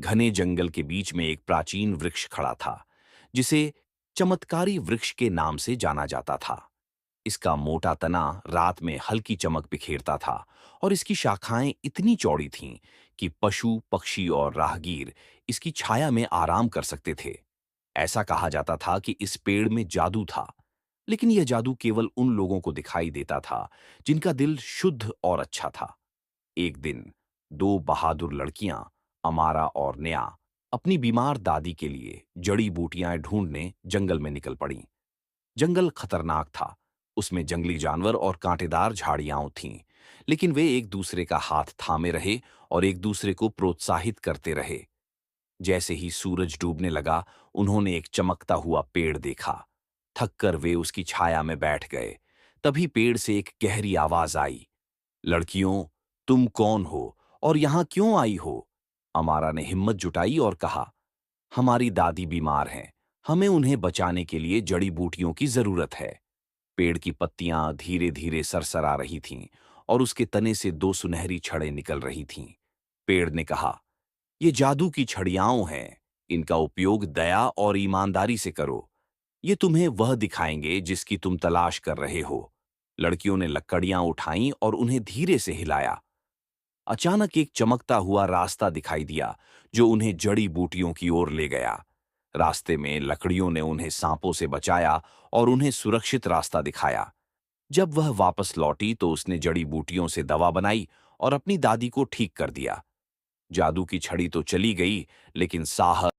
घने जंगल के बीच में एक प्राचीन वृक्ष खड़ा था, जिसे चमत्कारी वृक्ष के नाम से जाना जाता था। इसका मोटा तना रात में हल्की चमक बिखेरता था और इसकी शाखाएं इतनी चौड़ी थीं कि पशु, पक्षी और राहगीर इसकी छाया में आराम कर सकते थे। ऐसा कहा जाता था कि इस पेड़ में जादू था, लेकिन यह जादू केवल उन लोगों को दिखाई देता था जिनका दिल शुद्ध और अच्छा था। एक दिन दो बहादुर लड़कियां, अमारा और नेहा, अपनी बीमार दादी के लिए जड़ी बूटियां ढूंढने जंगल में निकल पड़ीं। जंगल खतरनाक था, उसमें जंगली जानवर और कांटेदार झाड़ियां थीं, लेकिन वे एक दूसरे का हाथ थामे रहे और एक दूसरे को प्रोत्साहित करते रहे। जैसे ही सूरज डूबने लगा, उन्होंने एक चमकता हुआ पेड़ देखा। थककर वे उसकी छाया में बैठ गए। तभी पेड़ से एक गहरी आवाज आई, लड़कियों, तुम कौन हो और यहां क्यों आई हो? अमारा ने हिम्मत जुटाई और कहा, हमारी दादी बीमार हैं, हमें उन्हें बचाने के लिए जड़ी बूटियों की जरूरत है। पेड़ की पत्तियां धीरे धीरे सरसरा रही थीं और उसके तने से दो सुनहरी छड़ें निकल रही थीं। पेड़ ने कहा, ये जादू की छड़ियाओं हैं, इनका उपयोग दया और ईमानदारी से करो। ये तुम्हें वह दिखाएंगे जिसकी तुम तलाश कर रहे हो। लड़कियों ने लकड़ियां उठाईं और उन्हें धीरे से हिलाया। अचानक एक चमकता हुआ रास्ता दिखाई दिया, जो उन्हें जड़ी बूटियों की ओर ले गया। रास्ते में लकड़ियों ने उन्हें सांपों से बचाया और उन्हें सुरक्षित रास्ता दिखाया। जब वह वापस लौटी तो उसने जड़ी बूटियों से दवा बनाई और अपनी दादी को ठीक कर दिया। जादू की छड़ी तो चली गई, लेकिन साहस